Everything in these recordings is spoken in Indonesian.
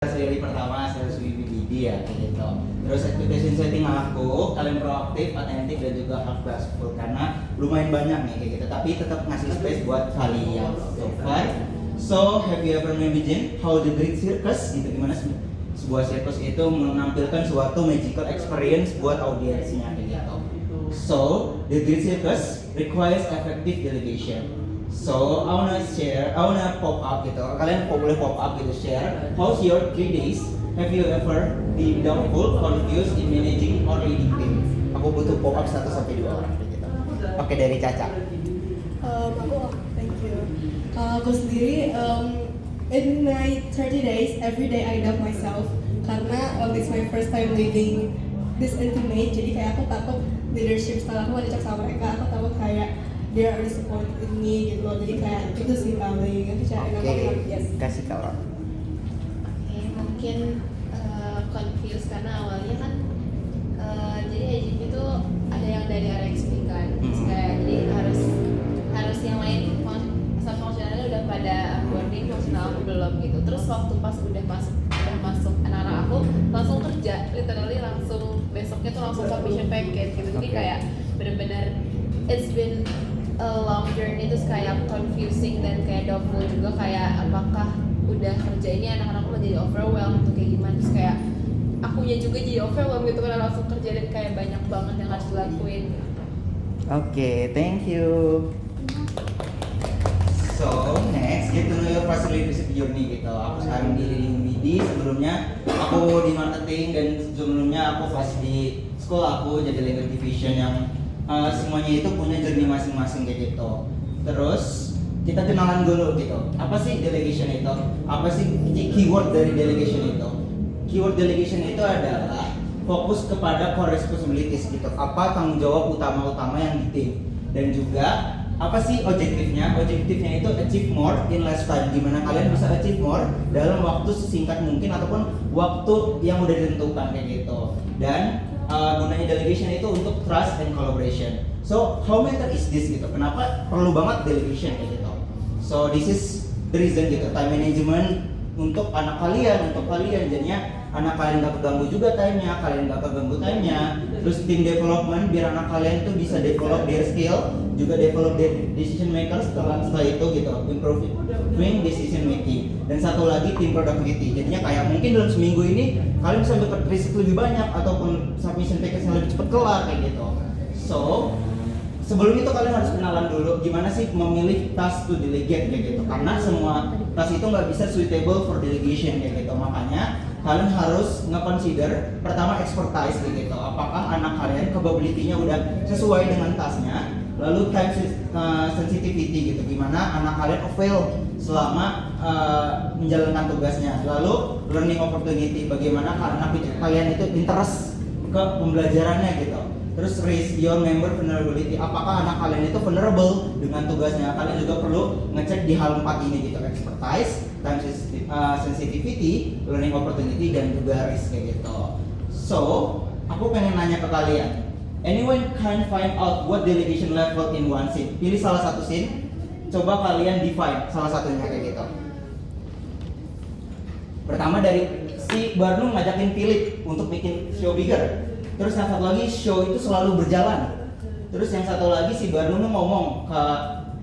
Seri pertama sales WBBD ya kayak gitu. Terus expectation setting aku kalian proaktif, atentif dan juga helpful karena lumayan banyak nih kayak gitu. Tapi tetap ngasih space buat kalian. So far, so have you ever imagined how the Great Circus gitu, gimana sebuah sirkus itu menampilkan suatu magical experience buat audiensnya kayak gitu. So the Great Circus requires effective delegation. So I wanna pop up gitu. Kalian boleh pop up gitu, share how's your 3 days. Have you ever been doubtful, confused in managing or leading team? Aku butuh pop up 1-2 orang gitu. Oke, dari Caca. Thank you. Aku sendiri, in my 30 days, every day I doubt myself karena it's my first time leading this intimate. Jadi kayak aku takut leadership style aku ada cek sama mereka. Aku takut kayak they are support in me gitu loh. Jadi kayak itu sih paling itu cara aku yes. Kasih tahu. Oke, mungkin confused karena awalnya kan jadi AGP itu ada yang dari RXP kan, terus kayak jadi harus yang lain fungsionalnya udah pada onboarding, fungsional aku belum gitu. Terus waktu pas udah masuk anak-anak aku langsung kerja, literally langsung besoknya tuh langsung submission packet gitu. Jadi kayak benar-benar it's been a long journey, terus kayak confusing dan kayak doubtful juga kayak apakah udah kerja ini anak-anak aku menjadi overwhelmed atau kayak gimana, terus kayak akunya juga jadi overwhelmed gitu karena langsung kerja dan kayak banyak banget yang harus dilakuin. Oke, thank you. So next, get to know your past leadership journey gitu. Aku sekarang di leading BD, sebelumnya aku di marketing dan sebelumnya aku pas di sekolah aku jadi legal division yang semuanya itu punya journey masing-masing kayak gitu. Terus kita kenalan dulu gitu. Apa sih delegation itu? Apa sih keyword dari delegation itu? Keyword delegation itu adalah fokus kepada core responsibilities gitu. Apa tanggung jawab utama-utama yang di tim. Dan juga apa sih objektifnya? Objektifnya itu achieve more in less time. Gimana kalian bisa achieve more dalam waktu sesingkat mungkin ataupun waktu yang udah ditentukan kayak gitu. Dan gunanya delegation itu untuk trust and collaboration. So how matter is this gitu? Kenapa perlu banget delegation kayak gitu? So this is the reason gitu. Time management untuk anak kalian, jadinya anak kalian gak keganggu juga time-nya, kalian gak keganggu time-nya. Terus team development biar anak kalian tuh bisa develop their skill, juga develop their decision makers setelah itu gitu, improving decision making. Dan satu lagi team productivity. Jadinya kayak mungkin dalam seminggu ini kalian bisa dapat riset lebih banyak ataupun submission package-nya lebih cepat kelar kayak gitu. So sebelum itu kalian harus kenalan dulu gimana sih memilih task to delegate kayak gitu. Karena semua task itu nggak bisa suitable for delegation kayak gitu. Makanya kalian harus nge-consider pertama expertise kayak gitu. Apakah anak kalian capability-nya udah sesuai dengan tasknya. Lalu time sensitivity gitu. Gimana anak kalian avail selama menjalankan tugasnya. Lalu learning opportunity. Bagaimana anak kalian itu interest ke pembelajarannya gitu. Terus raise your member vulnerability. Apakah anak kalian itu vulnerable dengan tugasnya? Kalian juga perlu ngecek di hal 4 ini gitu. Expertise, time sensitivity, learning opportunity dan juga risk kayak gitu. So, aku pengen nanya ke kalian. Anyone can find out what delegation level in one scene? Pilih salah satu scene. Coba kalian define salah satunya kayak gitu. Pertama dari si Barnum ngajakin Philip untuk bikin show bigger. Terus yang satu lagi show itu selalu berjalan. Terus yang satu lagi si Barnum ngomong ke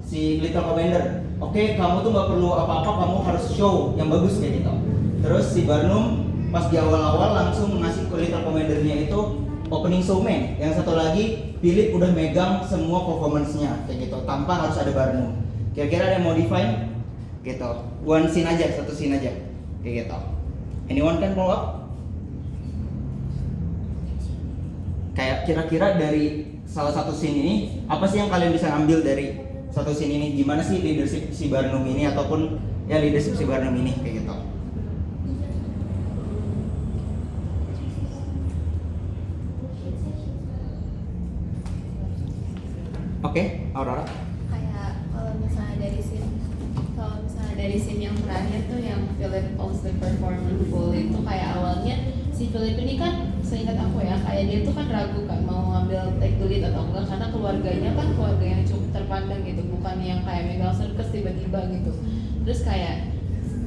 si Little Commander, oke, kamu tuh nggak perlu apa-apa, kamu harus show yang bagus kayak gitu. Terus si Barnum pas di awal-awal langsung ngasih ke Little Commander-nya itu opening showman. Yang satu lagi Philip udah megang semua performance-nya kayak gitu tanpa harus ada Barnum. Kira-kira ada yang mau define? Gitu. One scene aja, satu scene aja kayak gitu. Anyone can follow up? Kayak kira-kira dari salah satu scene ini apa sih yang kalian bisa ambil dari satu scene ini? Gimana sih leadership si Barnum ini ataupun ya leadership si Barnum ini kayak gitu? Oke, Aurora. Kayak kalau misalnya dari scene yang terakhir tuh yang Philip owns the performance full itu kayak awalnya si Philip ini kan seingat aku ya kayak dia tuh kan ragu kan mau ngambil take the lead atau enggak karena keluarganya kan keluarga yang cukup terpandang gitu, bukan yang kayak megang circus tiba-tiba gitu. Terus kayak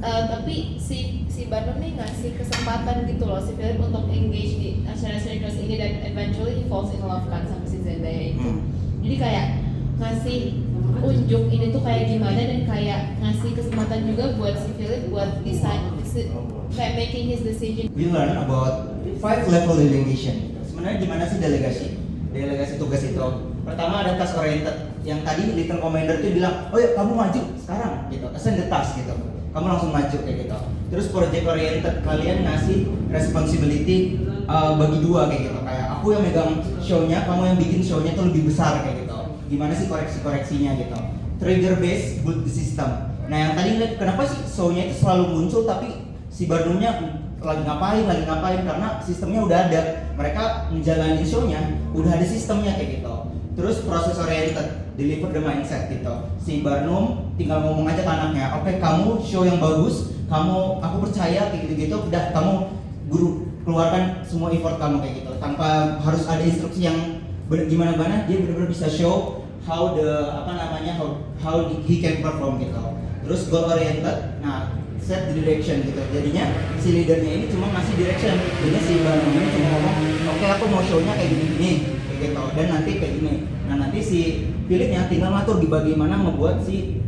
tapi si si Bandung nih ngasih kesempatan gitu loh si Philip untuk engage di acara-acara kelas ini dan eventually he falls in love kan sama si Zendaya itu. Jadi kayak ngasih unjuk ini tuh kayak gimana dan kayak ngasih kesempatan juga buat si Philip buat kayak making his decision. We learn about 5 level delegation. Sebenarnya gimana sih delegasi tugas itu? Pertama ada task oriented. Yang tadi Little Commander tuh bilang, oh ya kamu maju sekarang gitu, assign the task gitu. Kamu langsung maju kayak gitu. Terus project oriented, kalian ngasih responsibility bagi dua kayak gitu. Kayak aku yang megang show-nya, kamu yang bikin show-nya tuh lebih besar kayak gitu. Gimana sih koreksi-koreksinya gitu. Trigger based build the system. Nah yang tadi lihat kenapa sih show-nya itu selalu muncul tapi si Bandungnya lagi ngapain karena sistemnya udah ada. Mereka menjalani show-nya udah ada sistemnya kayak gitu. Terus proses oriented, deliver the mindset gitu. Si Barnum tinggal ngomong aja ke anaknya, oke, kamu show yang bagus, aku percaya kayak gitu-gitu, udah kamu guru keluarkan semua effort kamu kayak gitu. Tanpa harus ada instruksi yang gimana-gimana, dia benar-benar bisa show how he can perform gitu. Terus goal oriented, nah set the direction gitu. Jadinya si leadernya ini cuma ngasih direction. Jadi si Barnum ini cuma ngomong, oke, aku mau show-nya kayak gini gitu, dan nanti kayak gini. Nah nanti si Philipnya tinggal ngatur bagaimana membuat si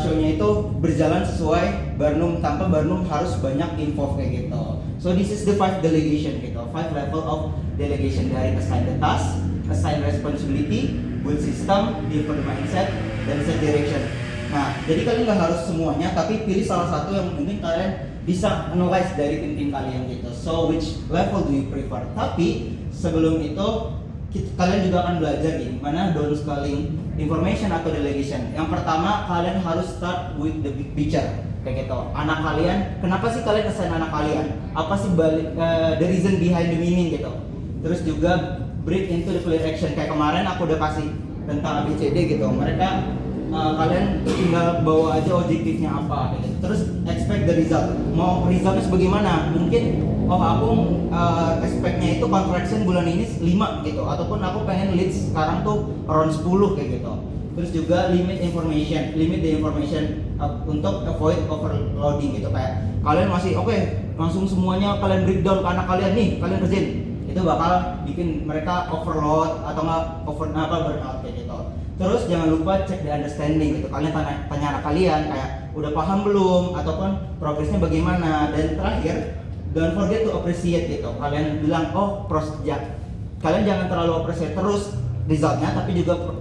show-nya itu berjalan sesuai Barnum tanpa Barnum harus banyak info kayak gitu. So this is the 5 delegation gitu, 5 level of delegation dari assign the task, assign responsibility, build system, deliver mindset, dan set direction. Nah jadi kalian nggak harus semuanya, tapi pilih salah satu yang mungkin kalian bisa analyze dari tim-tim kalian gitu. So which level do you prefer? Tapi sebelum itu kalian juga akan belajar gimana downscaling information atau delegation. Yang pertama kalian harus start with the big picture kayak gitu. Anak kalian, kenapa sih kalian assign anak kalian? Apa sih the reason behind the meaning gitu. Terus juga break into the clear action. Kayak kemarin aku udah kasih tentang ABCD gitu. Mereka kalian tinggal bawa aja objektifnya apa gitu. Terus expect the result. Mau resultnya sebagaimana? Mungkin aku expect-nya itu contraction bulan ini 5 gitu, ataupun aku pengen leads sekarang tuh around 10 kayak gitu. Terus juga limit the information untuk avoid overloading gitu. Kayak kalian masih oke, langsung semuanya kalian breakdown ke anak kalian nih, kalian kerjain. Itu bakal bikin mereka overload atau nggak burnout kayak gitu. Terus jangan lupa cek the understanding gitu. Kalian tanya anak kalian kayak udah paham belum, ataupun progresnya bagaimana. Dan terakhir, don't forget to appreciate gitu. Kalian bilang kalian jangan terlalu appreciate terus resultnya, tapi juga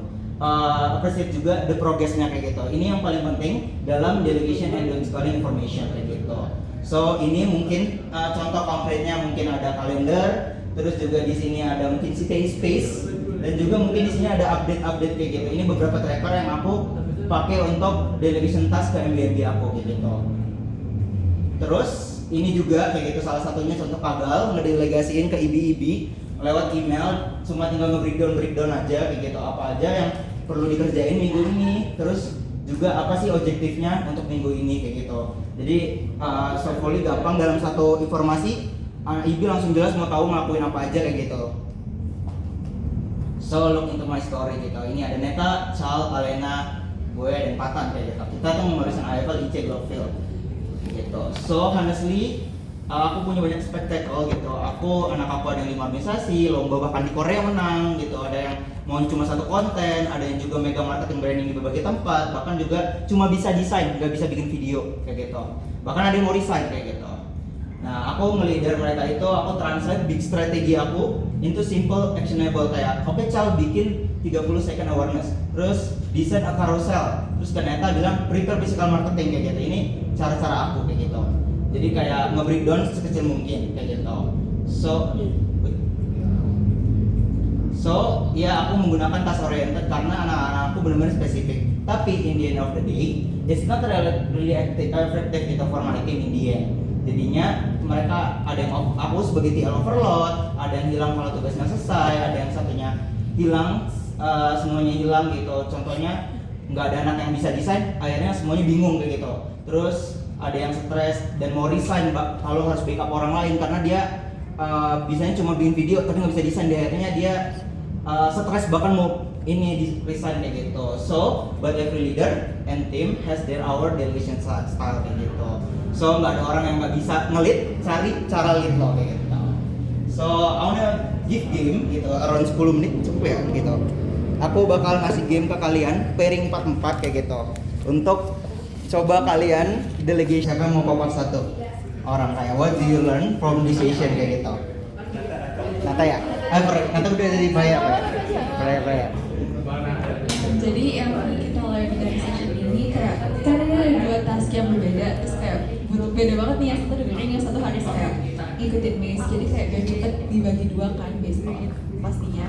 appreciate juga the progressnya kayak gitu. Ini yang paling penting dalam delegation and downscaling information kayak gitu. So ini mungkin contoh konkretnya, mungkin ada kalender, terus juga di sini ada mungkin space, dan juga mungkin di sini ada update kayak gitu. Ini beberapa tracker yang aku pakai untuk delegation task ke MBMB aku kayak gitu. Terus ini juga kayak gitu, salah satunya contoh Pagal ngedelegasiin ke IBIB lewat email, cuma tinggal nge-breakdown aja kayak gitu, apa aja yang perlu dikerjain minggu ini, terus juga apa sih objektifnya untuk minggu ini kayak gitu. Jadi hopefully gampang dalam satu informasi IB langsung jelas mau tahu ngelakuin apa aja kayak gitu. So look into my story gitu. Ini ada Neta, Chal, Alena, gue dan Patan kayak gitu. Kita tuh menuliskan IFL IC Glockfield gitu. So honestly aku punya banyak spektakel gitu. Anak aku ada yang 5 organisasi, lomba bahkan di Korea menang gitu. Ada yang mau cuma satu konten, ada yang juga mega marketing branding di berbagai tempat, bahkan juga cuma bisa desain, nggak bisa bikin video kayak gitu. Bahkan ada yang mau resign kayak gitu. Nah, aku nge-leader mereka itu, aku translate big strategi aku into simple actionable kayak oke, Cal bikin 30 second awareness, terus desain a carousel, terus ternyata bilang prepare physical marketing kayak gitu. Ini cara-cara aku kayak gitu. Jadi kayak nge-breakdown sekecil mungkin kayak gitu. So ya aku menggunakan task oriented karena anak-anakku benar-benar spesifik. Tapi in the end of the day, it's not really effective gitu for my team in the end. Jadinya mereka ada yang aku sebagai TL overload, ada yang hilang kalau tugasnya selesai, ada yang satunya hilang, semuanya hilang gitu. Contohnya nggak ada anak yang bisa desain, akhirnya semuanya bingung kayak gitu. Terus ada yang stres dan mau resign kalau harus backup orang lain karena dia bisanya cuma bikin video tapi nggak bisa desain. Akhirnya dia stres, bahkan mau ini di resign kayak gitu. So, but every leader and team has their our delegation style kayak gitu. So, nggak ada orang yang nggak bisa ngelit, cari cara lead lo kayak gitu. So, I wanna give game gitu around 10 menit cukup ya gitu. Aku bakal ngasih game ke kalian pairing 4-4 kayak gitu. Untuk coba kalian delegation, siapa yang mau pop satu orang kayak what do you learn from this session kayak gitu. Nata ya? Nata udah dari Braya Braya. Jadi yang kita learn dari session ini kayak kan ini ada dua task yang berbeda, terus kayak beda banget nih, yang satu dengerin, yang satu harus kayak ikutin Miss. Jadi kayak biar cepet dibagi dua kan biasanya pastinya.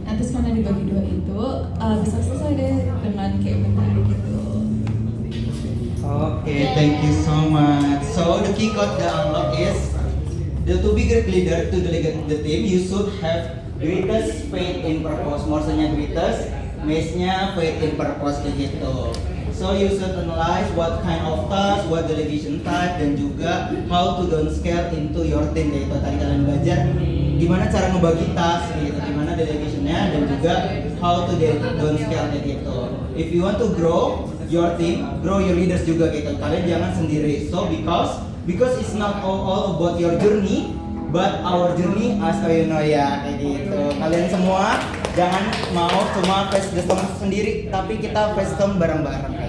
Nah terus karena dibagi dua itu bisa selesai deh dengan kayak benar gitu. Okay, thank you so much. So the key code the unlock is to be great leader to delegate the team, you should have greatest faith in purpose. Maksudnya greatest, Miss-nya faith in purpose kayak gitu. So you should analyze what kind of task, what delegation type, dan juga how to downscale into your team kayak gitu. Tadi kalian belajar gimana cara ngebagi task gitu, gimana delegationnya, dan juga how to downscale kayak gitu. If you want to grow your team, grow your leaders juga gitu. Kalian jangan sendiri. So because it's not all about your journey, but our journey as you know ya kayak gitu. Kalian semua jangan mau cuma face the storm sendiri, tapi kita face storm bareng-bareng.